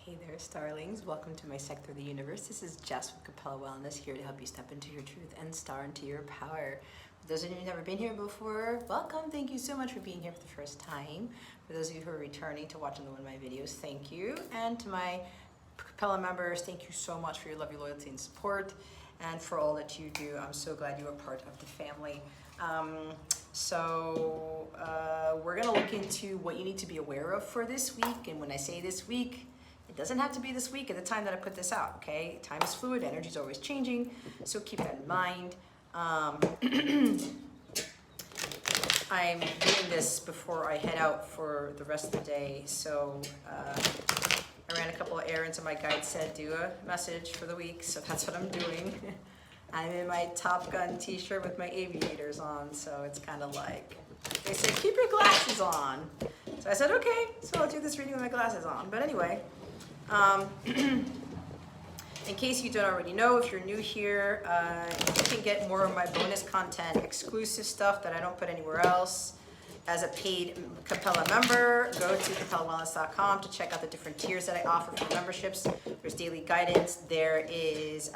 Hey there, starlings. Welcome to my sector of the universe. This is Jess with Capella Wellness, here to help you step into your truth and star into your power. For those of you who've never been here before, welcome. Thank you so much for being here for the first time. For those of you who are returning to watch one of my videos, thank you. And to my Capella members, thank you so much for your love, your loyalty, and support. And for all that you do, I'm so glad you are part of the family. We're going to look into what you need to be aware of for this week. And when I say this week, it doesn't have to be this week at the time that I put this out, okay? Time is fluid, energy is always changing, so keep that in mind. I'm doing this before I head out for the rest of the day, so I ran a couple of errands and my guide said do a message for the week, so that's what I'm doing. I'm in my Top Gun t-shirt with my aviators on, so it's kind of like, they said keep your glasses on. So I said okay, so I'll do this reading with my glasses on. But anyway, in case you don't already know, if you're new here, you can get more of my bonus content, exclusive stuff that I don't put anywhere else. As a paid Capella member, go to capellawellness.com to check out the different tiers that I offer for memberships. There's daily guidance. There is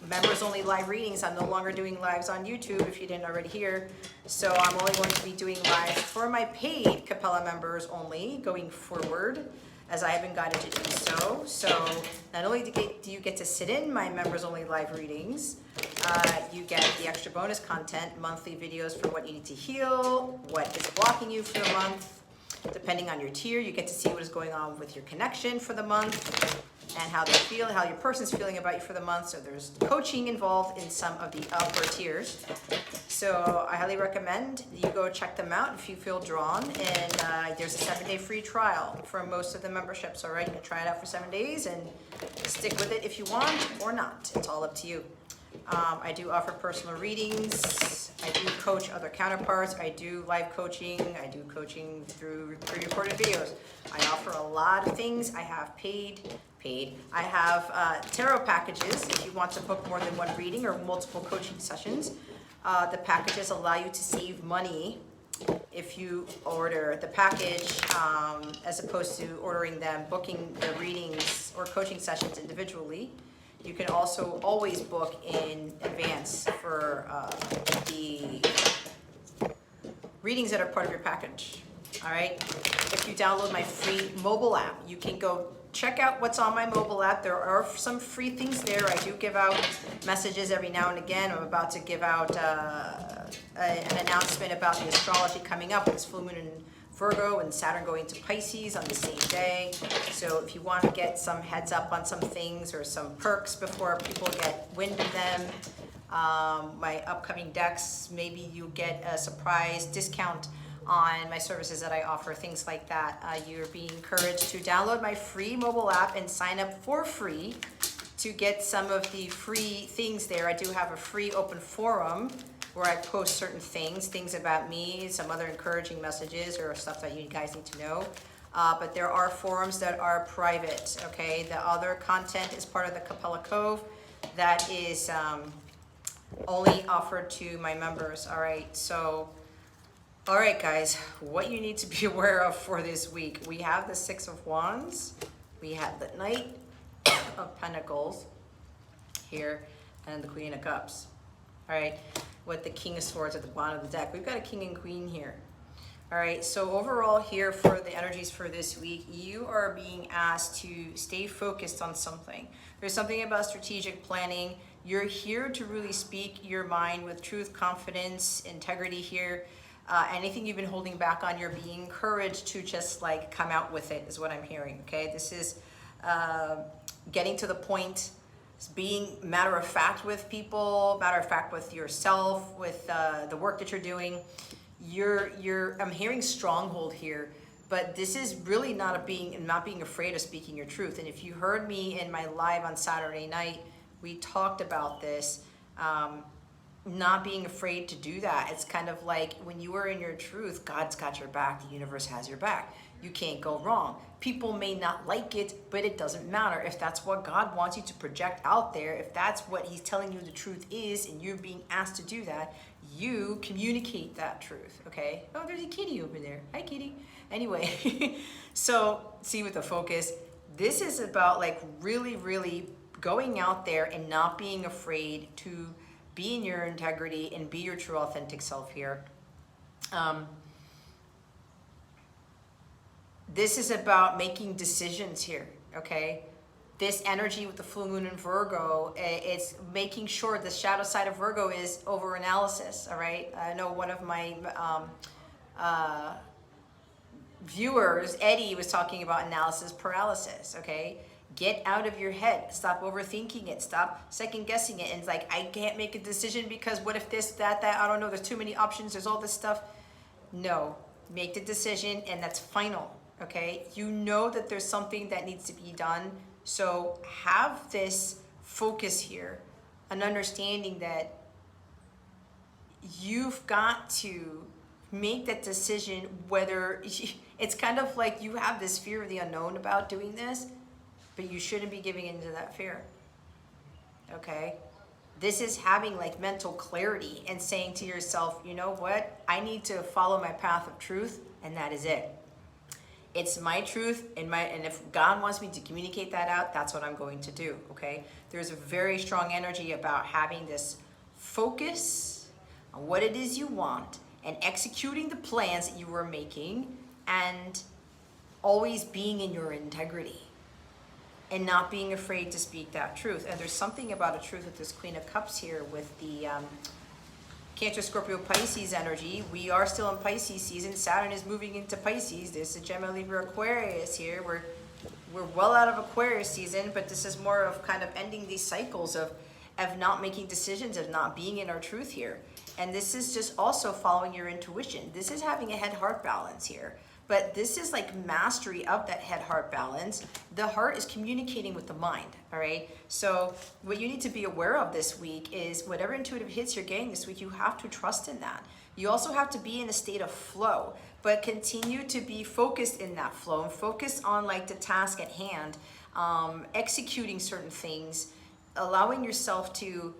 members only live readings. I'm no longer doing lives on YouTube if you didn't already hear. So I'm only going to be doing lives for my paid Capella members only going forward, as I have been guided to do so. So not only do you get to sit in my members only live readings, you get the extra bonus content, monthly videos for what you need to heal, what is blocking you for the month. Depending on your tier, you get to see what is going on with your connection for the month and how they feel, how your person's feeling about you for the month. So there's coaching involved in some of the upper tiers. So I highly recommend you go check them out if you feel drawn. And there's a 7-day free trial for most of the memberships. All right, you can try it out for 7 days and stick with it if you want or not. It's all up to you. I do offer personal readings. I do coach other counterparts. I do live coaching. I do coaching through pre-recorded videos. I offer a lot of things. I have paid. I have tarot packages if you want to book more than one reading or multiple coaching sessions. The packages allow you to save money if you order the package as opposed to ordering them, booking the readings or coaching sessions individually. You can also always book in advance for the readings that are part of your package. All right. If you download my free mobile app, you can go check out what's on my mobile app. There are some free things there. I do give out messages every now and again. I'm about to give out an announcement about the astrology coming up. It's full moon in Virgo and Saturn going to Pisces on the same day. So if you want to get some heads up on some things or some perks before people get wind of them, my upcoming decks, maybe you get a surprise discount on my services that I offer, things like that. You're being encouraged to download my free mobile app and sign up for free to get some of the free things there. I do have a free open forum where I post certain things about me, some other encouraging messages or stuff that you guys need to know. But there are forums that are private, okay? The other content is part of the Capella Cove that is only offered to my members, all right? So, all right, guys, what you need to be aware of for this week. We have the 6 of Wands. We have the Knight of Pentacles here and the Queen of Cups, all right? With the King of Swords at the bottom of the deck. We've got a King and Queen here. All right, so overall here for the energies for this week, you are being asked to stay focused on something. There's something about strategic planning. You're here to really speak your mind with truth, confidence, integrity here. Anything you've been holding back on, you're being encouraged to just like come out with it is what I'm hearing, okay? This is getting to the point, being matter of fact with people, matter of fact with yourself, with the work that you're doing. I'm hearing stronghold here, but this is really not being afraid of speaking your truth. And if you heard me in my live on Saturday night, we talked about this, not being afraid to do that. It's kind of like when you are in your truth, God's got your back, the universe has your back. You can't go wrong. People may not like it, but it doesn't matter. If that's what God wants you to project out there, if that's what he's telling you the truth is, and you're being asked to do that, you communicate that truth, okay? Oh, there's a kitty over there. Hi, kitty. Anyway, so see with the focus, this is about like really, really going out there and not being afraid to be in your integrity and be your true authentic self here. This is about making decisions here, okay? This energy with the full moon in Virgo, it's making sure the shadow side of Virgo is over analysis, all right? I know one of my viewers, Eddie, was talking about analysis paralysis, okay? Get out of your head. Stop overthinking it. Stop second guessing it. And it's like, I can't make a decision because what if this, that, I don't know. There's too many options. There's all this stuff. No, make the decision and that's final, okay? You know that there's something that needs to be done. So have this focus here, an understanding that you've got to make that decision, whether it's kind of like you have this fear of the unknown about doing this, but you shouldn't be giving into that fear, okay? This is having like mental clarity and saying to yourself, you know what? I need to follow my path of truth, and that is it. It's my truth, and if God wants me to communicate that out, that's what I'm going to do, okay? There's a very strong energy about having this focus on what it is you want and executing the plans that you were making and always being in your integrity and not being afraid to speak that truth. And there's something about a truth with this Queen of Cups here with the Cancer, Scorpio, Pisces energy. We are still in Pisces season. Saturn is moving into Pisces. There's a Gemini, Libra, Aquarius here. We're well out of Aquarius season, but this is more of kind of ending these cycles of not making decisions, of not being in our truth here. And this is just also following your intuition. This is having a head-heart balance here. But this is like mastery of that head-heart balance. The heart is communicating with the mind, all right? So what you need to be aware of this week is whatever intuitive hits you're getting this week, you have to trust in that. You also have to be in a state of flow, but continue to be focused in that flow and focus on like the task at hand, executing certain things, allowing yourself to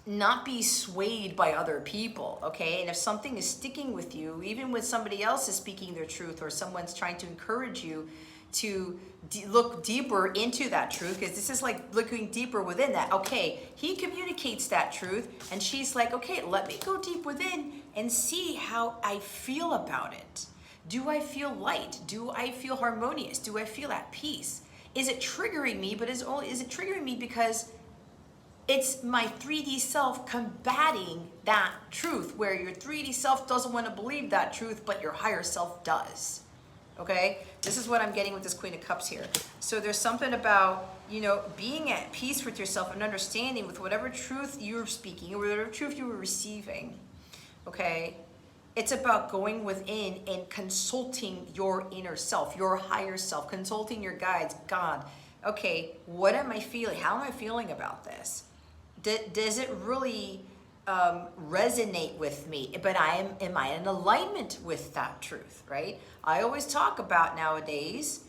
not be swayed by other people, okay? And if something is sticking with you, even when somebody else is speaking their truth or someone's trying to encourage you to look deeper into that truth, because this is like looking deeper within that. Okay, he communicates that truth, and she's like, okay, let me go deep within and see how I feel about it. Do I feel light? Do I feel harmonious? Do I feel at peace? Is it triggering me? But is it triggering me because it's my 3D self combating that truth, where your 3D self doesn't want to believe that truth, but your higher self does, okay? This is what I'm getting with this Queen of Cups here. So there's something about, you know, being at peace with yourself and understanding with whatever truth you're speaking or whatever truth you were receiving, okay? It's about going within and consulting your inner self, your higher self, consulting your guides, God, okay, what am I feeling? How am I feeling about this? Does it really resonate with me? But am I in alignment with that truth, right? I always talk about nowadays,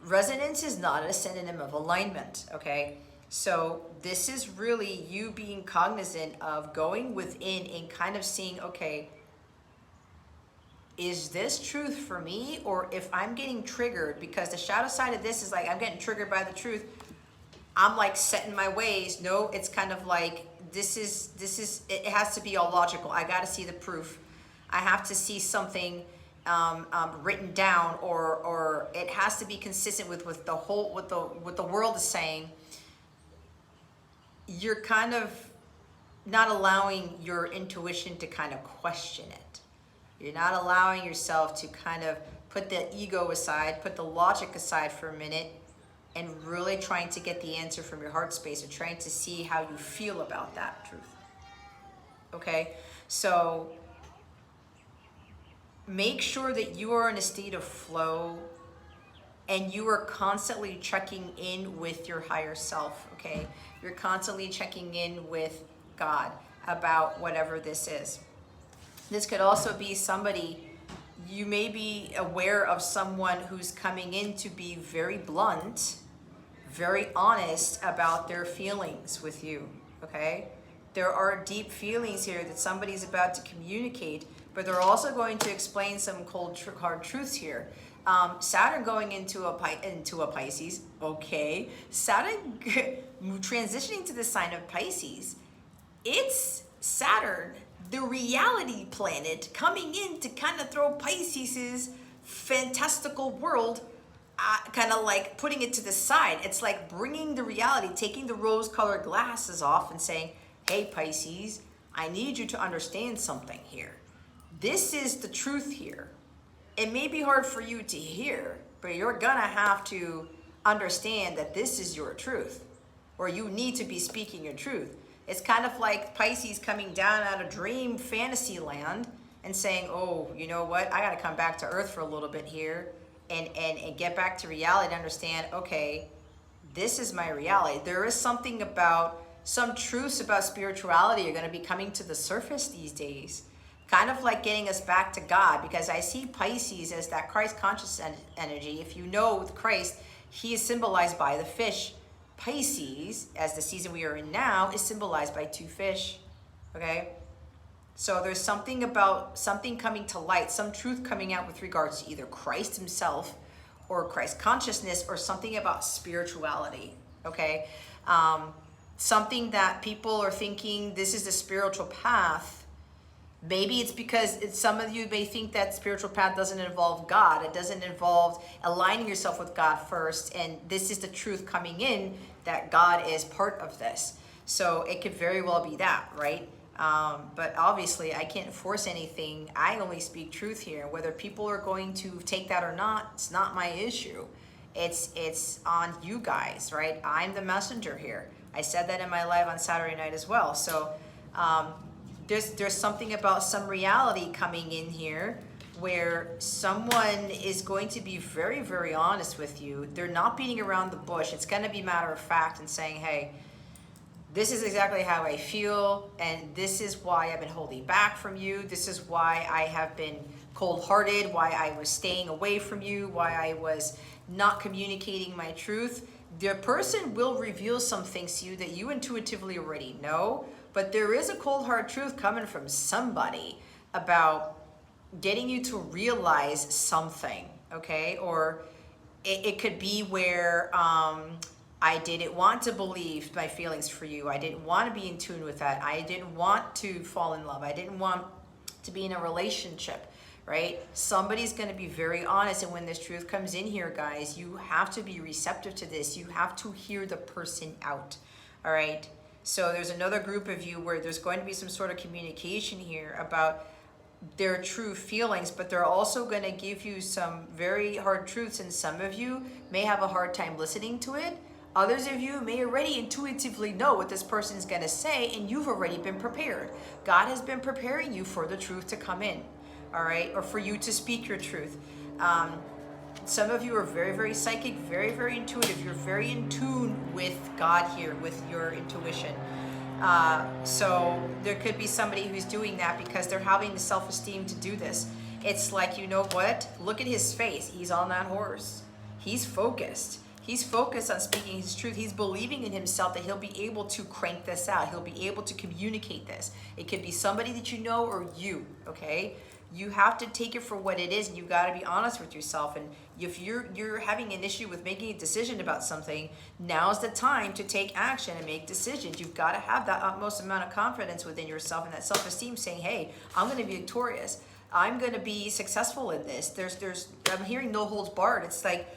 resonance is not a synonym of alignment, okay? So this is really you being cognizant of going within and kind of seeing, okay, is this truth for me? Or if I'm getting triggered, because the shadow side of this is like, I'm getting triggered by the truth, I'm like set in my ways. No, it's kind of like, this is, it has to be all logical. I got to see the proof. I have to see something written down, or it has to be consistent with what the world is saying. You're kind of not allowing your intuition to kind of question it. You're not allowing yourself to kind of put the ego aside, put the logic aside for a minute, and really trying to get the answer from your heart space, or trying to see how you feel about that truth. Okay? So make sure that you are in a state of flow and you are constantly checking in with your higher self, okay? You're constantly checking in with God about whatever this is. This could also be somebody, you may be aware of someone who's coming in to be very blunt, very honest about their feelings with you, okay? There are deep feelings here that somebody's about to communicate, but they're also going to explain some cold, hard truths here. Saturn going into a Pisces, okay. Saturn transitioning to the sign of Pisces. It's Saturn, the reality planet, coming in to kind of throw Pisces' fantastical world, kind of like putting it to the side. It's like bringing the reality, taking the rose-colored glasses off and saying, hey, Pisces, I need you to understand something here. This is the truth here. It may be hard for you to hear, but you're gonna have to understand that this is your truth, or you need to be speaking your truth. It's kind of like Pisces coming down out of dream fantasy land and saying, oh, you know what? I gotta come back to earth for a little bit here and get back to reality to understand, okay, this is my reality. There is something about, some truths about spirituality are gonna be coming to the surface these days. Kind of like getting us back to God, because I see Pisces as that Christ conscious energy. If you know with Christ, he is symbolized by the fish. Pisces, as the season we are in now, is symbolized by 2 fish, okay? So there's something about something coming to light, some truth coming out with regards to either Christ himself or Christ consciousness, or something about spirituality, okay? Something that people are thinking, this is the spiritual path. Maybe it's because some of you may think that spiritual path doesn't involve God. It doesn't involve aligning yourself with God first. And this is the truth coming in, that God is part of this. So it could very well be that, right? But obviously I can't force anything. I only speak truth here. Whether people are going to take that or not, it's not my issue. It's on you guys, right? I'm the messenger here. I said that in my live on Saturday night as well. So, there's something about some reality coming in here where someone is going to be very, very honest with you. They're not beating around the bush. It's going to be matter of fact and saying, hey, this is exactly how I feel, and this is why I've been holding back from you. This is why I have been cold-hearted, why I was staying away from you, why I was not communicating my truth. The person will reveal some things to you that you intuitively already know, but there is a cold hard truth coming from somebody about getting you to realize something, okay? Or it could be where I didn't want to believe my feelings for you. I didn't want to be in tune with that. I didn't want to fall in love. I didn't want to be in a relationship, right? Somebody's going to be very honest, and when this truth comes in here, guys, you have to be receptive to this. You have to hear the person out, all right? So there's another group of you where there's going to be some sort of communication here about their true feelings, but they're also going to give you some very hard truths, and some of you may have a hard time listening to it. Others of you may already intuitively know what this person is going to say, and you've already been prepared. God has been preparing you for the truth to come in, all right, or for you to speak your truth. Some of you are very, very psychic, very, very intuitive. You're very in tune with God here, with your intuition. So there could be somebody who's doing that because they're having the self-esteem to do this. It's like, you know what? Look at his face. He's on that horse. He's focused. He's focused on speaking his truth. He's believing in himself that he'll be able to crank this out. He'll be able to communicate this. It could be somebody that you know or you, okay? You have to take it for what it is, and you've got to be honest with yourself. And if you're having an issue with making a decision about something, now's the time to take action and make decisions. You've got to have that utmost amount of confidence within yourself and that self-esteem, saying, hey, I'm going to be victorious. I'm going to be successful in this. I'm hearing no holds barred. It's like,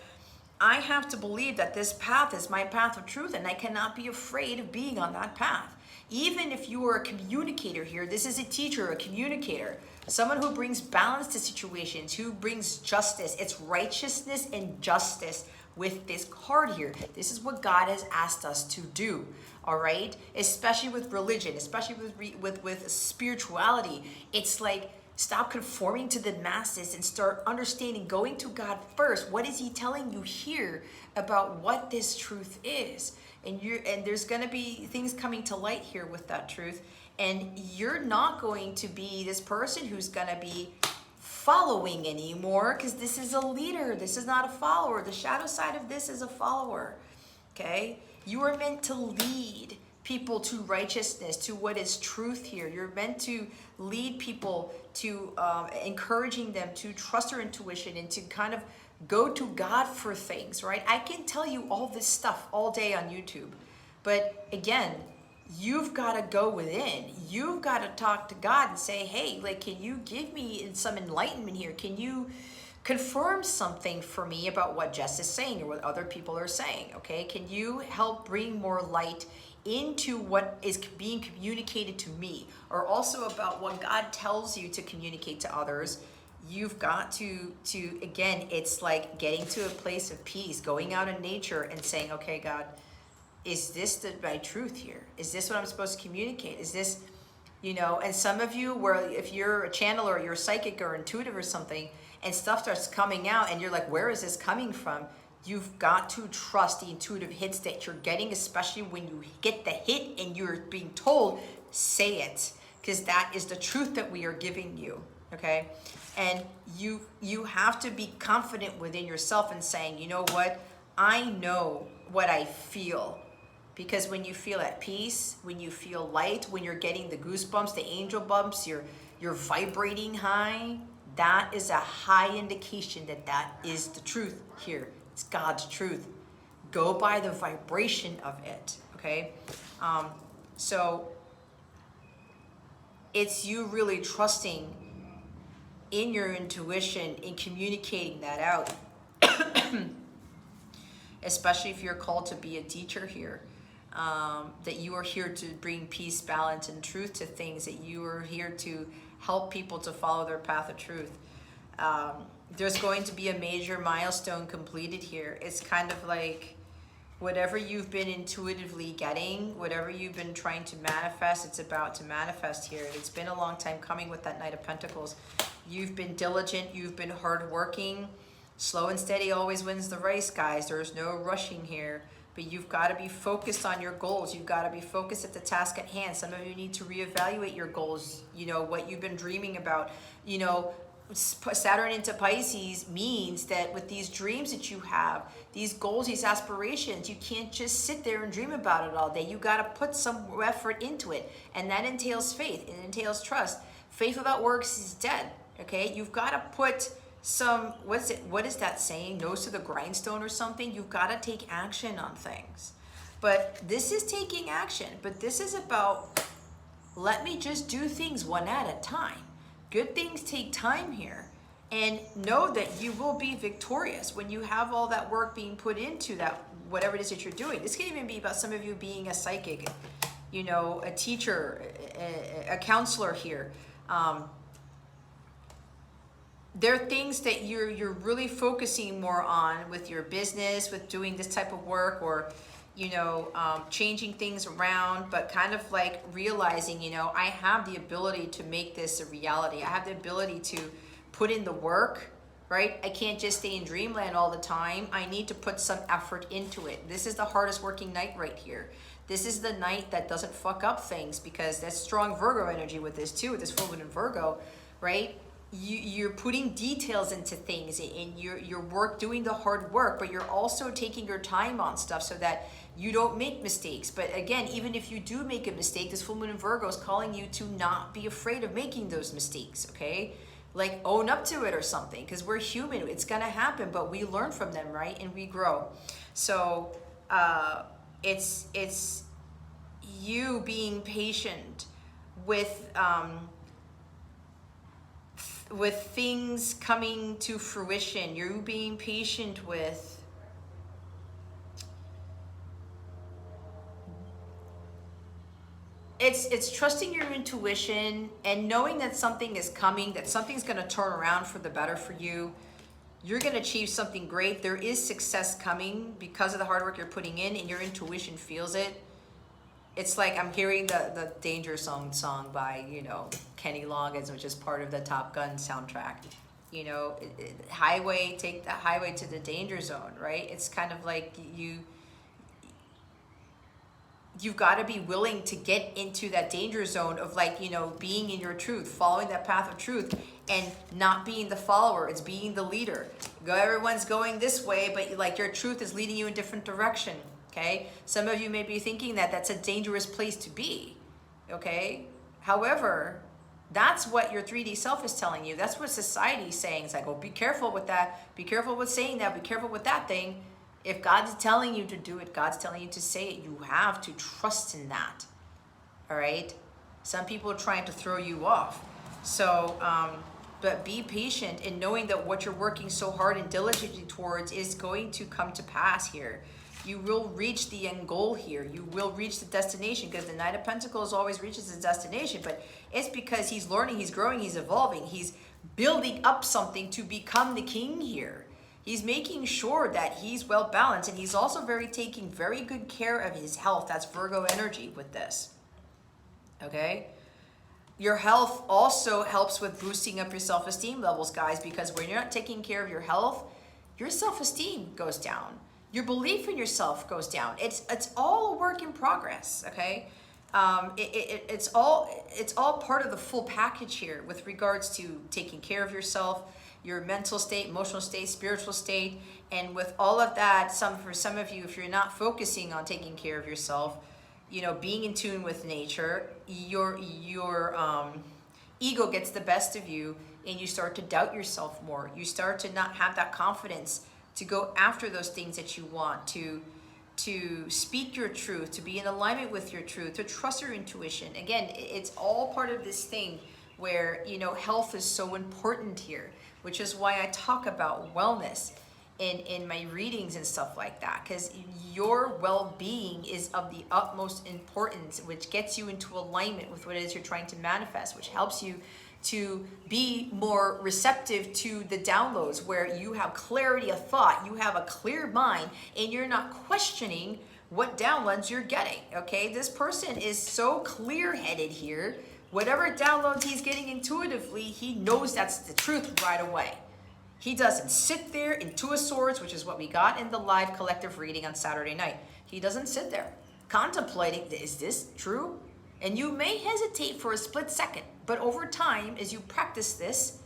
I have to believe that this path is my path of truth, and I cannot be afraid of being on that path. Even if you are a communicator here, this is a teacher, a communicator, someone who brings balance to situations, who brings justice. It's righteousness and justice with this card here. This is what God has asked us to do, all right? Especially with religion, especially with spirituality. It's like, stop conforming to the masses and start understanding, going to God first. What is he telling you here about what this truth is? And there's going to be things coming to light here with that truth. And you're not going to be this person who's going to be following anymore, because this is a leader. This is not a follower. The shadow side of this is a follower, okay? You are meant to lead people to righteousness, to what is truth here. You're meant to lead people to encouraging them to trust their intuition and to kind of Go to God for things, right? I can tell you all this stuff all day on YouTube, but again, you've got to go within. You've got to talk to God and say, hey, like, can you give me some enlightenment here? Can you confirm something for me about what Jess is saying or what other people are saying, okay? Can you help bring more light into what is being communicated to me, or also about what God tells you to communicate to others? You've got to again, it's like getting to a place of peace, going out in nature and saying, okay, God, is this my truth here? Is this what I'm supposed to communicate? Is this, and some of you, where if you're a channeler or you're psychic or intuitive or something, and stuff starts coming out and you're like, where is this coming from? You've got to trust the intuitive hits that you're getting, especially when you get the hit and you're being told, say it, because that is the truth that we are giving you, okay? And you have to be confident within yourself and saying, you know what? I know what I feel. Because when you feel at peace, when you feel light, when you're getting the goosebumps, the angel bumps, you're vibrating high, that is a high indication that that is the truth here. It's God's truth. Go by the vibration of it, okay? So it's you really trusting in your intuition, in communicating that out, especially if you're called to be a teacher here, that you are here to bring peace, balance, and truth to things, that you are here to help people to follow their path of truth. There's going to be a major milestone completed here. It's kind of like whatever you've been intuitively getting, whatever you've been trying to manifest, it's about to manifest here. It's been a long time coming with that Knight of Pentacles. You've been diligent, you've been hardworking. Slow and steady always wins the race, guys. There's no rushing here. But you've got to be focused on your goals. You've got to be focused at the task at hand. Some of you need to reevaluate your goals, what you've been dreaming about. Saturn into Pisces means that with these dreams that you have, these goals, these aspirations, you can't just sit there and dream about it all day. You got to put some effort into it. And that entails faith. It entails trust. Faith without works is dead. Okay? You've got to put some, what is that saying? Nose to the grindstone or something? You've got to take action on things. But this is taking action. But this is about, let me just do things one at a time. Good things take time here. And know that you will be victorious when you have all that work being put into that, whatever it is that you're doing. This can even be about some of you being a psychic, a teacher, a counselor here. There are things that you're really focusing more on with your business, with doing this type of work, or changing things around, but kind of like realizing, I have the ability to make this a reality. I have the ability to put in the work, right? I can't just stay in dreamland all the time. I need to put some effort into it. This is the hardest working night right here. This is the night that doesn't fuck up things, because that's strong Virgo energy with this too, with this full moon in Virgo, right? You're putting details into things, and your work, doing the hard work, but you're also taking your time on stuff so that you don't make mistakes. But again, even if you do make a mistake, this full moon in Virgo is calling you to not be afraid of making those mistakes, okay? Like, own up to it or something, because we're human. It's gonna happen, but we learn from them, right? And we grow. So it's you being patient with things coming to fruition. You being patient with it's trusting your intuition and knowing that something is coming, that something's going to turn around for the better for you. You're going to achieve something great. There is success coming because of the hard work you're putting in, and your intuition feels it. It's like I'm hearing the Danger Zone song by, Kenny Loggins, which is part of the Top Gun soundtrack. Take the highway to the danger zone, right? It's kind of like you've got to be willing to get into that danger zone of being in your truth, following that path of truth, and not being the follower. It's being the leader. Everyone's going this way, but your truth is leading you in a different direction. Okay, some of you may be thinking that that's a dangerous place to be. Okay, however, That's what your 3D self is telling you. That's what society is saying. It's like, oh, be careful with that. Be careful with saying that. Be careful with that thing. If God's telling you to do it, God's telling you to say it, you have to trust in that. All right? Some people are trying to throw you off. So, but be patient in knowing that what you're working so hard and diligently towards is going to come to pass here. You will reach the end goal here. You will reach the destination, because the Knight of Pentacles always reaches his destination, but it's because he's learning, he's growing, he's evolving, he's building up something to become the king here. He's making sure that he's well balanced, and he's also taking very good care of his health. That's Virgo energy with this. Okay? Your health also helps with boosting up your self-esteem levels, guys, because when you're not taking care of your health, your self-esteem goes down. Your belief in yourself goes down. It's all a work in progress, okay? It's all part of the full package here with regards to taking care of yourself, your mental state, emotional state, spiritual state, and with all of that, for some of you, if you're not focusing on taking care of yourself, you know, being in tune with nature, your ego gets the best of you, and you start to doubt yourself more. You start to not have that confidence to go after those things that you want, to speak your truth, to be in alignment with your truth, to trust your intuition. Again, it's all part of this thing where, you know, health is so important here, which is why I talk about wellness in my readings and stuff like that, because your well-being is of the utmost importance, which gets you into alignment with what it is you're trying to manifest, which helps you to be more receptive to the downloads, where you have clarity of thought, you have a clear mind, and you're not questioning what downloads you're getting, okay? This person is so clear-headed here. Whatever downloads he's getting intuitively, he knows that's the truth right away. He doesn't sit there in Two of Swords, which is what we got in the live collective reading on Saturday night. He doesn't sit there contemplating, is this true? And you may hesitate for a split second, but over time, as you practice this,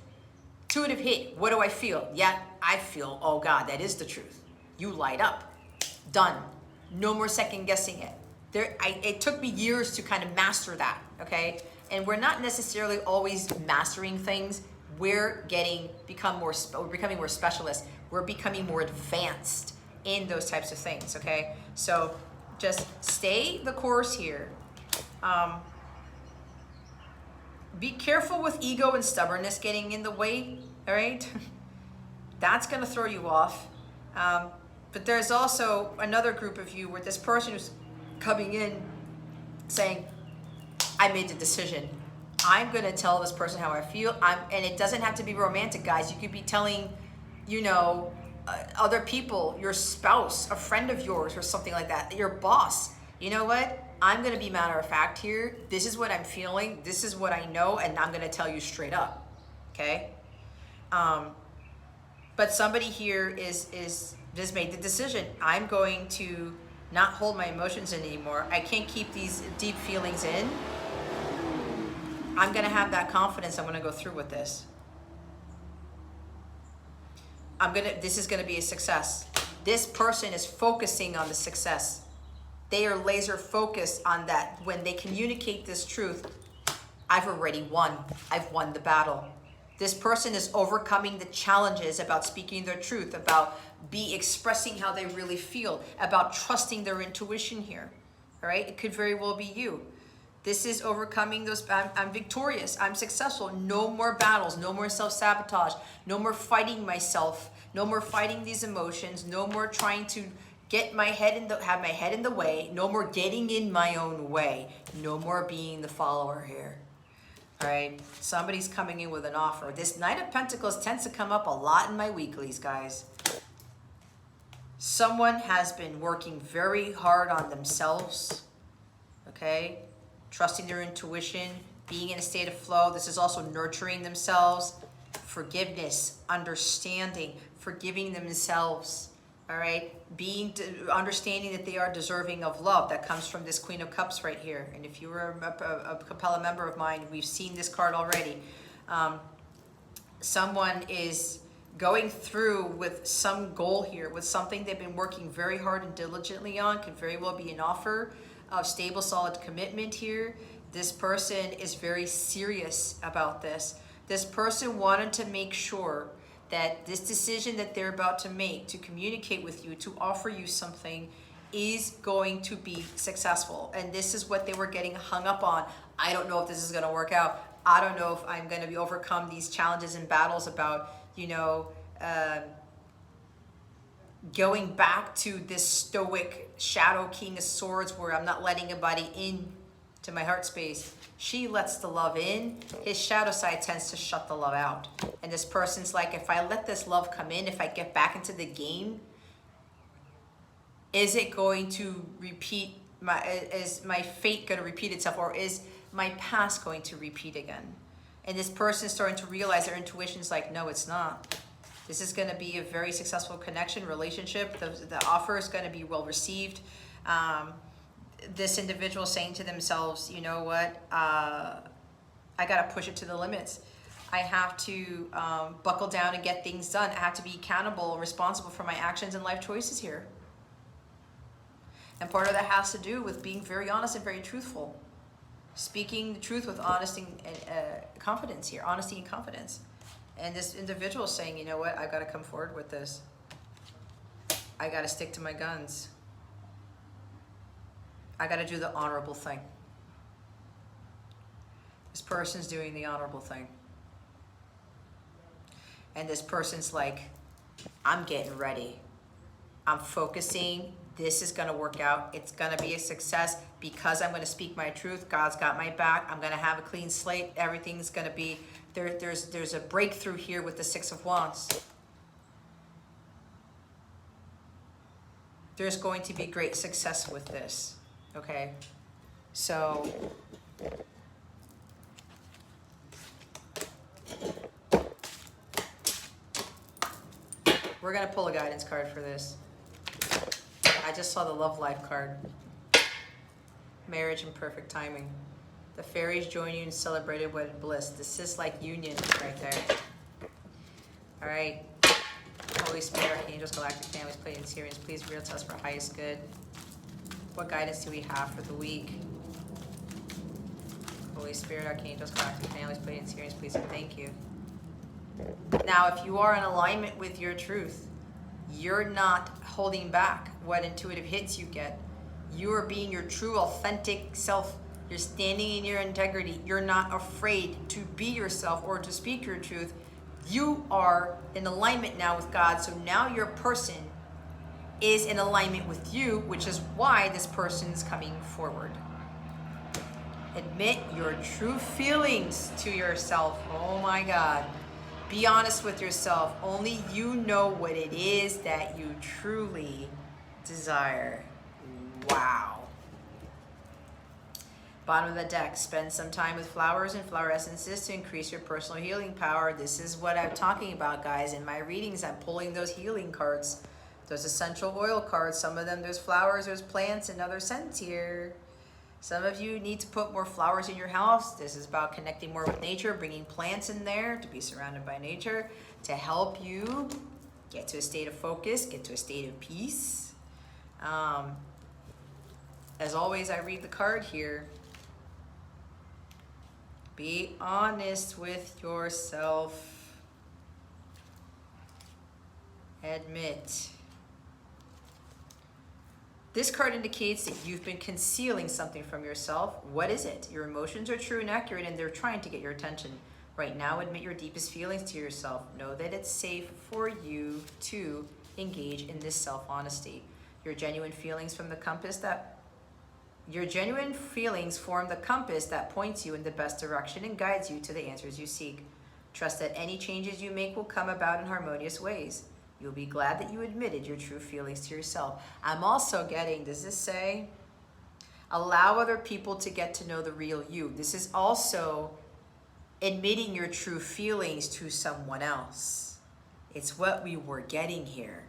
intuitive hit, what do I feel? Yeah, I feel, oh God, that is the truth. You light up. Done. No more second guessing it. It took me years to kind of master that, okay? And we're not necessarily always mastering things. We're becoming more specialists. We're becoming more advanced in those types of things, okay? So just stay the course here. Be careful with ego and stubbornness getting in the way, all right? That's going to throw you off. But there's also another group of you where this person who's coming in saying, I made the decision. I'm going to tell this person how I feel. And it doesn't have to be romantic, guys. You could be telling, you know, other people, your spouse, a friend of yours or something like that, your boss. You know what? I'm going to be matter of fact here. This is what I'm feeling. This is what I know. And I'm going to tell you straight up. Okay? But somebody here is just made the decision. I'm going to not hold my emotions in anymore. I can't keep these deep feelings in. I'm going to have that confidence. I'm going to go through with this. This is going to be a success. This person is focusing on the success. They are laser focused on that. When they communicate this truth, I've already won. I've won the battle. This person is overcoming the challenges about speaking their truth, about expressing how they really feel, about trusting their intuition here. All right? It could very well be you. This is overcoming those. I'm victorious. I'm successful. No more battles. No more self-sabotage. No more fighting myself. No more fighting these emotions. No more trying to have my head in the way. No more getting in my own way. No more being the follower here. All right. Somebody's coming in with an offer. This Knight of Pentacles tends to come up a lot in my weeklies, guys. Someone has been working very hard on themselves. Okay. Trusting their intuition, being in a state of flow. This is also nurturing themselves, forgiveness, understanding, forgiving themselves, all right? Understanding that they are deserving of love. That comes from this Queen of Cups right here. And if you were a Capella member of mine, we've seen this card already. Someone is going through with some goal here, with something they've been working very hard and diligently on. Could very well be an offer of stable, solid commitment here. This person is very serious about this. This person wanted to make sure that this decision that they're about to make to communicate with you, to offer you something, is going to be successful. And this is what they were getting hung up on. I don't know if this is going to work out. I don't know if I'm going to be overcome these challenges and battles about, going back to this stoic shadow king of swords where I'm not letting anybody in to my heart space. She lets the love in. His shadow side tends to shut the love out. And this person's like, if I let this love come in, if I get back into the game, is it going to repeat is my fate going to repeat itself, or is my past going to repeat again? And this person's starting to realize their intuition is like, no, it's not. This is going to be a very successful connection, relationship. The offer is going to be well received. This individual saying to themselves, you know what, I got to push it to the limits. I have to buckle down and get things done. I have to be accountable and responsible for my actions and life choices here. And part of that has to do with being very honest and very truthful. Speaking the truth with honesty and confidence here, honesty and confidence. And this individual is saying, you know what, I've got to come forward with this. I got to stick to my guns. I got to do the honorable thing. This person's doing the honorable thing. And this person's like, I'm getting ready. I'm focusing. This is going to work out. It's going to be a success because I'm going to speak my truth. God's got my back. I'm going to have a clean slate. Everything's going to be, there's a breakthrough here with the Six of Wands. There's going to be great success with this. Okay, so we're going to pull a guidance card for this. I just saw the love life card. Marriage and perfect timing. The fairies join you in celebrated wedded bliss. This is like union right there. All right. Holy Spirit, Archangels, Galactic Families, Pleiadian Sirians, please reveal to us for highest good. What guidance do we have for the week? Holy Spirit, Archangels, Galactic Families, Pleiadian Sirians, please and thank you. Now, if you are in alignment with your truth, you're not holding back what intuitive hits you get. You are being your true, authentic self. You're standing in your integrity. You're not afraid to be yourself or to speak your truth. You are in alignment now with God. So now your person is in alignment with you, which is why this person's coming forward. Admit your true feelings to yourself. Oh my God. Be honest with yourself. Only you know what it is that you truly desire. Wow. Bottom of the deck, spend some time with flowers and flower essences to increase your personal healing power. This is what I'm talking about, guys. In my readings, I'm pulling those healing cards. Those essential oil cards. Some of them, there's flowers, there's plants, and other scents here. Some of you need to put more flowers in your house. This is about connecting more with nature, bringing plants in there to be surrounded by nature to help you get to a state of focus, get to a state of peace. As always, I read the card here. Be honest with yourself. Admit. This card indicates that you've been concealing something from yourself. What is it? Your emotions are true and accurate, and they're trying to get your attention. Right now, admit your deepest feelings to yourself. Know that it's safe for you to engage in this self-honesty. Your genuine feelings form the compass that points you in the best direction and guides you to the answers you seek. Trust that any changes you make will come about in harmonious ways. You'll be glad that you admitted your true feelings to yourself. I'm also getting, does this say, allow other people to get to know the real you? This is also admitting your true feelings to someone else. It's what we were getting here.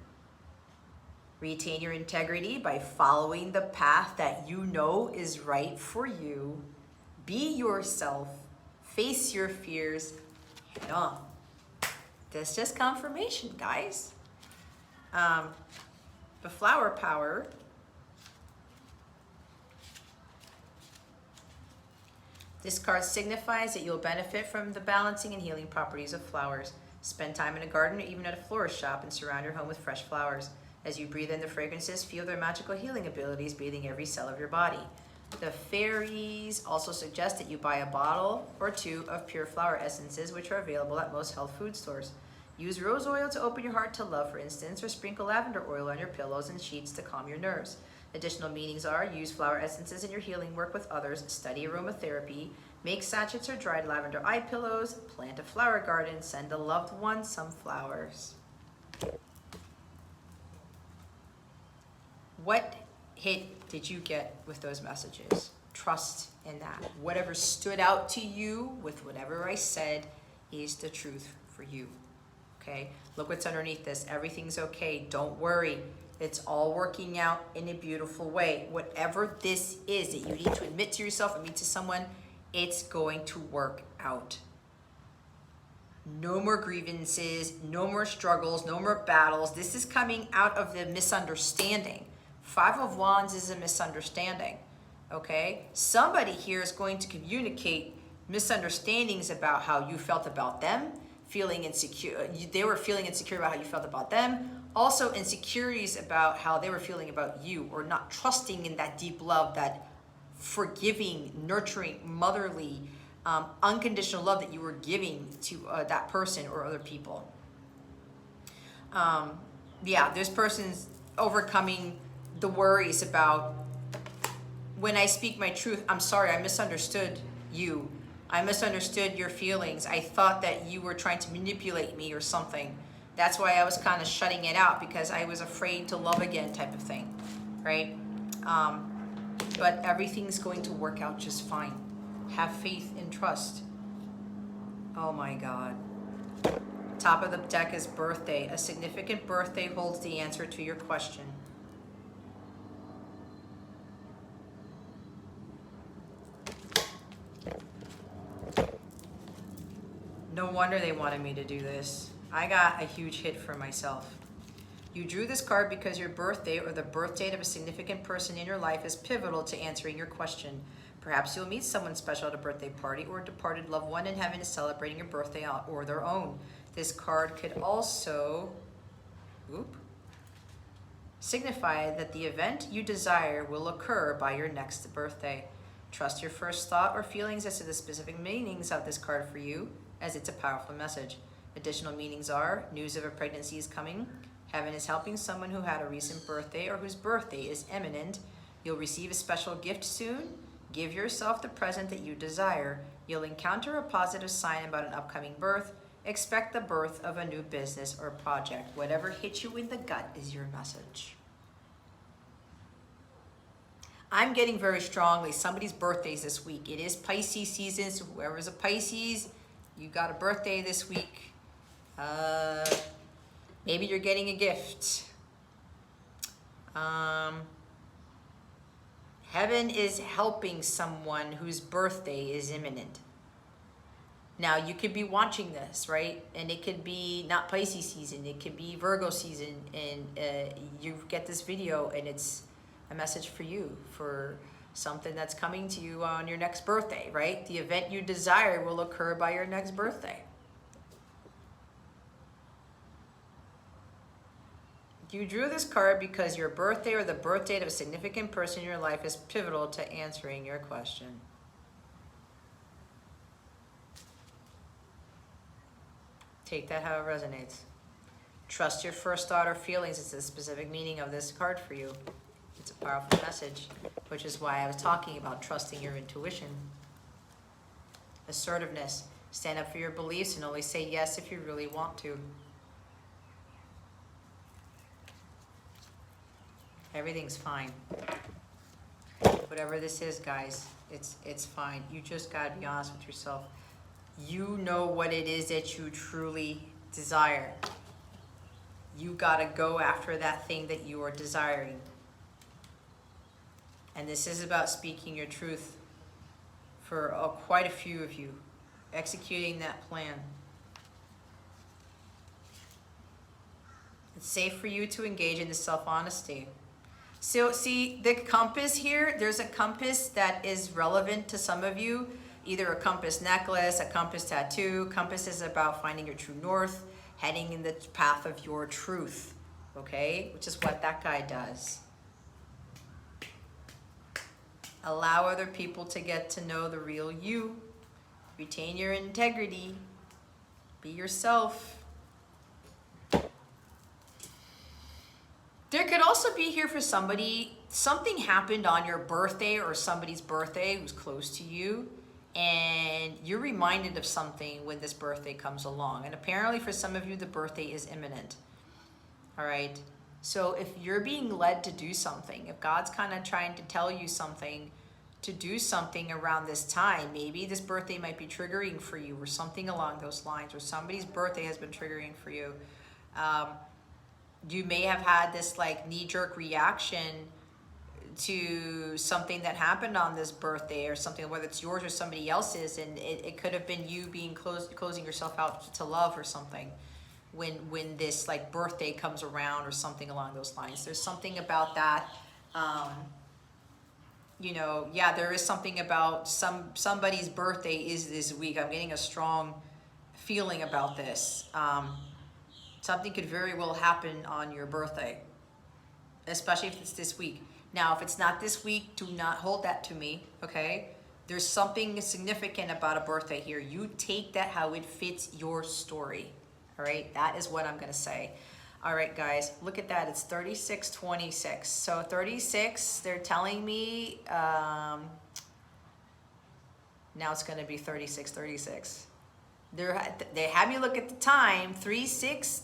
Retain your integrity by following the path that you know is right for you. Be yourself. Face your fears head on. That's just confirmation, guys. The flower power. This card signifies that you'll benefit from the balancing and healing properties of flowers. Spend time in a garden or even at a florist shop and surround your home with fresh flowers. As you breathe in the fragrances, feel their magical healing abilities bathing every cell of your body. The fairies also suggest that you buy a bottle or two of pure flower essences, which are available at most health food stores. Use rose oil to open your heart to love, for instance, or sprinkle lavender oil on your pillows and sheets to calm your nerves. Additional meanings are: use flower essences in your healing work with others, study aromatherapy, make sachets or dried lavender eye pillows, plant a flower garden, send a loved one some flowers. What hit did you get with those messages? Trust in that. Whatever stood out to you with whatever I said is the truth for you. Okay? Look what's underneath this. Everything's okay. Don't worry. It's all working out in a beautiful way. Whatever this is that you need to admit to yourself, admit to someone, it's going to work out. No more grievances, no more struggles, no more battles. This is coming out of the misunderstanding. Five of Wands is a misunderstanding, okay? Somebody here is going to communicate misunderstandings about how you felt about them, feeling insecure. They were feeling insecure about how you felt about them. Also insecurities about how they were feeling about you, or not trusting in that deep love, that forgiving, nurturing, motherly, unconditional love that you were giving to that person or other people. Yeah, this person's overcoming the worries about, when I speak my truth, I'm sorry, I misunderstood you. I misunderstood your feelings. I thought that you were trying to manipulate me or something. That's why I was kind of shutting it out, because I was afraid to love again, type of thing, right? But everything's going to work out just fine. Have faith and trust. Oh my God. Top of the deck is birthday. A significant birthday holds the answer to your question. No wonder they wanted me to do this. I got a huge hit for myself. You drew this card because your birthday or the birth date of a significant person in your life is pivotal to answering your question. Perhaps you'll meet someone special at a birthday party, or a departed loved one in heaven is celebrating your birthday or their own. This card could also signify that the event you desire will occur by your next birthday. Trust your first thought or feelings as to the specific meanings of this card for you, as it's a powerful message. Additional meanings are: news of a pregnancy is coming. Heaven is helping someone who had a recent birthday or whose birthday is imminent. You'll receive a special gift soon. Give yourself the present that you desire. You'll encounter a positive sign about an upcoming birth. Expect the birth of a new business or project. Whatever hits you in the gut is your message. I'm getting very strongly somebody's birthdays this week. It is Pisces season, so whoever's a Pisces, you got a birthday this week. Maybe you're getting a gift. Heaven is helping someone whose birthday is imminent. Now, you could be watching this, right? And it could be not Pisces season. It could be Virgo season. And you get this video and it's a message for you, for something that's coming to you on your next birthday, right? The event you desire will occur by your next birthday. You drew this card because your birthday or the birth date of a significant person in your life is pivotal to answering your question. Take that how it resonates. Trust your first thought or feelings. It's the specific meaning of this card for you. It's a powerful message, which is why I was talking about trusting your intuition. Assertiveness. Stand up for your beliefs and only say yes if you really want to. Everything's fine. Whatever this is, guys, it's fine. You just gotta be honest with yourself. You know what it is that you truly desire. You gotta go after that thing that you are desiring. And this is about speaking your truth for quite a few of you, executing that plan. It's safe for you to engage in the self-honesty. So see the compass here, there's a compass that is relevant to some of you. either a compass necklace, a compass tattoo. Compass is about finding your true north, heading in the path of your truth, okay? Which is what that guy does. Allow other people to get to know the real you. Retain your integrity. Be yourself. There could also be here for somebody, something happened on your birthday or somebody's birthday who's close to you, and you're reminded of something when this birthday comes along. And apparently for some of you, the birthday is imminent. All right. So if you're being led to do something, if God's kind of trying to tell you something, to do something around this time, maybe this birthday might be triggering for you or something along those lines, or somebody's birthday has been triggering for you. You may have had this like knee-jerk reaction to something that happened on this birthday or something, whether it's yours or somebody else's, and it could have been you being closing yourself out to love or something when this like birthday comes around or something along those lines. There's something about that. You know, yeah, there is something about somebody's birthday is this week. I'm getting a strong feeling about this. Something could very well happen on your birthday, especially if it's this week. Now, if it's not this week, do not hold that to me, okay? There's something significant about a birthday here. You take that how it fits your story, all right? That is what I'm gonna say. All right, guys, look at that. It's 3626. So 36, they're telling me, now it's gonna be 3636. They have me look at the time, 36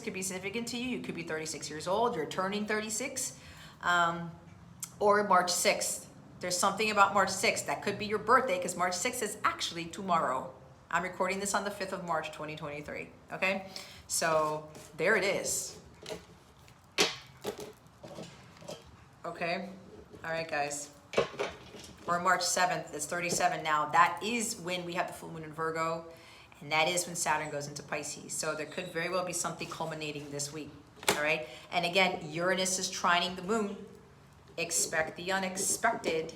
could be significant to you. You could be 36 years old, you're turning 36, or March 6th. There's something about March 6th. That could be your birthday because March 6th is actually tomorrow. I'm recording this on the 5th of March, 2023, okay? So there it is. Okay, all right, guys. Or March 7th, it's 37 now. That is when we have the full moon in Virgo. And that is when Saturn goes into Pisces. So there could very well be something culminating this week, all right? And again, Uranus is trining the moon. Expect the unexpected,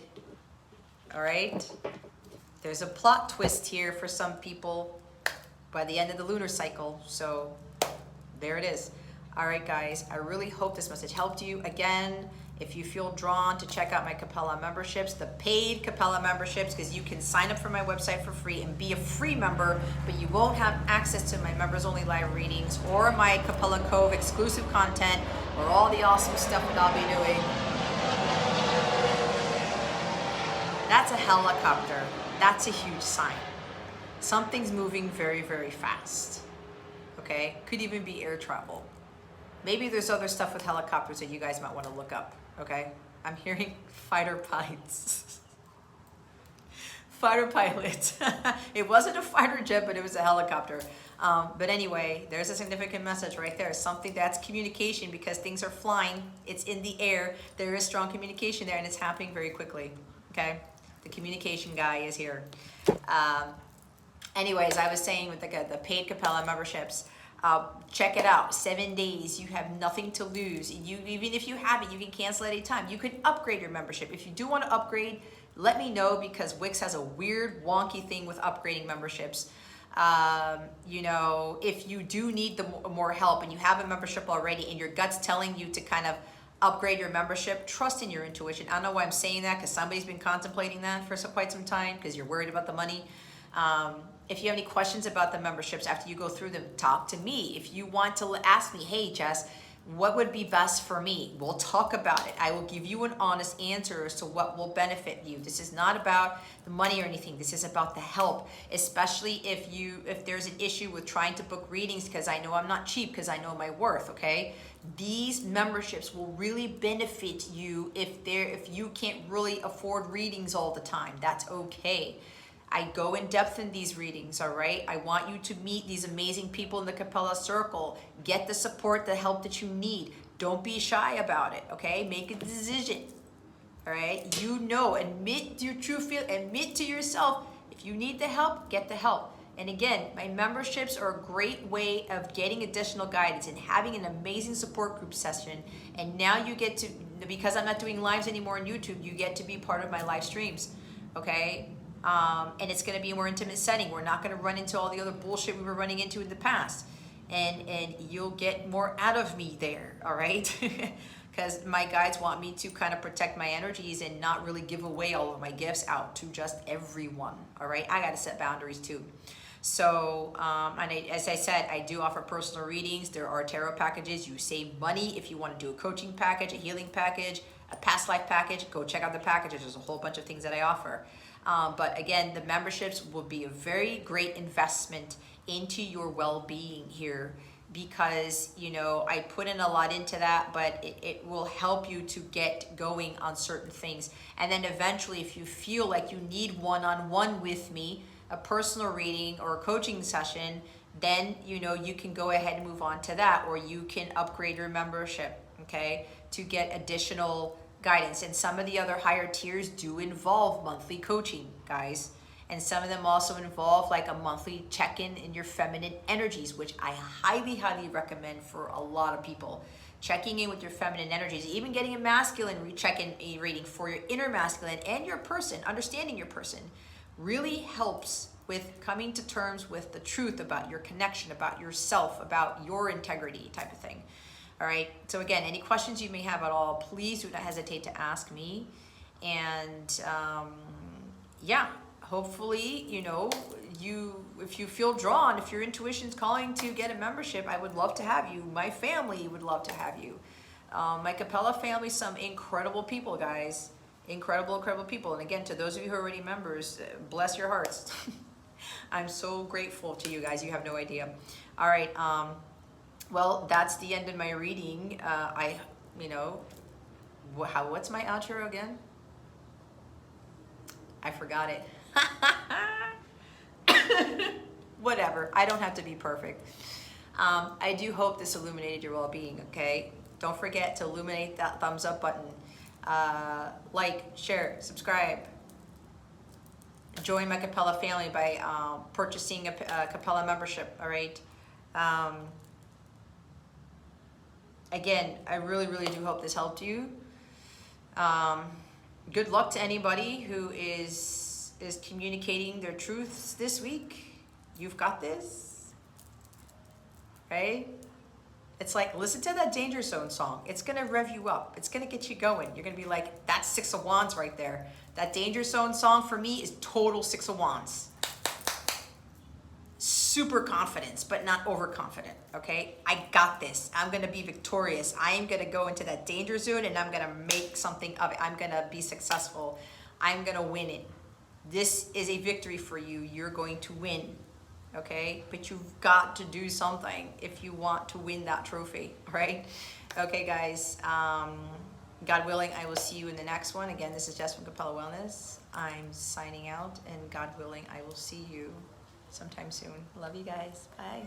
all right? There's a plot twist here for some people by the end of the lunar cycle. So there it is. All right, guys, I really hope this message helped you. Again, if you feel drawn to check out my Capella memberships, the paid Capella memberships, because you can sign up for my website for free and be a free member, but you won't have access to my members only live readings or my Capella Cove exclusive content or all the awesome stuff that I'll be doing. That's a helicopter. That's a huge sign. Something's moving very, very fast. Okay? Could even be air travel. Maybe there's other stuff with helicopters that you guys might want to look up, okay? I'm hearing fighter pilots. Fighter pilot. It wasn't a fighter jet, but it was a helicopter. But anyway, there's a significant message right there. Something that's communication because things are flying. It's in the air. There is strong communication there, and it's happening very quickly, okay? The communication guy is here. Anyways, I was saying with the paid Capella memberships, check it out. 7 days, you have nothing to lose. Even if you have it, you can cancel at any time. You could upgrade your membership. If you do want to upgrade, let me know because Wix has a weird, wonky thing with upgrading memberships. You know, if you do need the more help and you have a membership already and your gut's telling you to kind of upgrade your membership, trust in your intuition. I don't know why I'm saying that because somebody's been contemplating that for quite some time because you're worried about the money. If you have any questions about the memberships after you go through them, talk to me. If you want to ask me, hey, Jess, what would be best for me? We'll talk about it. I will give you an honest answer as to what will benefit you. This is not about the money or anything. This is about the help, especially if there's an issue with trying to book readings because I know I'm not cheap because I know my worth, okay? These memberships will really benefit you if you can't really afford readings all the time. That's okay. I go in depth in these readings, all right? I want you to meet these amazing people in the Capella circle. Get the support, the help that you need. Don't be shy about it, okay? Make a decision, all right? You know, admit your true feel, admit to yourself, if you need the help, get the help. And again, my memberships are a great way of getting additional guidance and having an amazing support group session. And now you get to, because I'm not doing lives anymore on YouTube, you get to be part of my live streams, okay? And it's gonna be a more intimate setting. We're not gonna run into all the other bullshit we were running into in the past. And you'll get more out of me there, all right? Because my guides want me to kind of protect my energies and not really give away all of my gifts out to just everyone, all right? I gotta set boundaries too. So, as I said, I do offer personal readings. There are tarot packages. You save money if you want to do a coaching package, a healing package, a past life package. Go check out the packages. There's a whole bunch of things that I offer. But again, the memberships will be a very great investment into your well-being here, because I put in a lot into that, but it will help you to get going on certain things. And then eventually, if you feel like you need one-on-one with me, a personal reading or a coaching session, then you can go ahead and move on to that, or you can upgrade your membership, okay, to get additional guidance. And some of the other higher tiers do involve monthly coaching, guys. And some of them also involve like a monthly check-in in your feminine energies, which I highly, highly recommend for a lot of people. Checking in with your feminine energies, even getting a masculine check-in reading for your inner masculine and your person, understanding your person, really helps with coming to terms with the truth about your connection, about yourself, about your integrity type of thing. All right. So again, any questions you may have at all, please do not hesitate to ask me. And yeah, hopefully, if you feel drawn, if your intuition's calling to get a membership, I would love to have you. My family would love to have you. My Capella family, some incredible people, guys. Incredible, incredible people. And again, to those of you who are already members, bless your hearts. I'm so grateful to you guys. You have no idea. All right. Well, that's the end of my reading. What's my outro again? I forgot it. Whatever. I don't have to be perfect. I do hope this illuminated your well-being, okay? Don't forget to illuminate that thumbs up button. Like, share, subscribe. Join my Capella family by purchasing a Capella membership, all right? Again, I really, really do hope this helped you. Good luck to anybody who is communicating their truths this week. You've got this, right? It's like, listen to that Danger Zone song. It's gonna rev you up. It's gonna get you going. You're gonna be like, that's 6 of Wands right there. That Danger Zone song for me is total 6 of Wands. Super confidence, but not overconfident, okay? I got this. I'm gonna be victorious. I am gonna go into that danger zone and I'm gonna make something of it. I'm gonna be successful. I'm gonna win it. This is a victory for you. You're going to win, okay? But you've got to do something if you want to win that trophy, right? Okay, guys, God willing, I will see you in the next one. Again, this is Jess from Capella Wellness. I'm signing out, and God willing, I will see you sometime soon. Love you guys. Bye.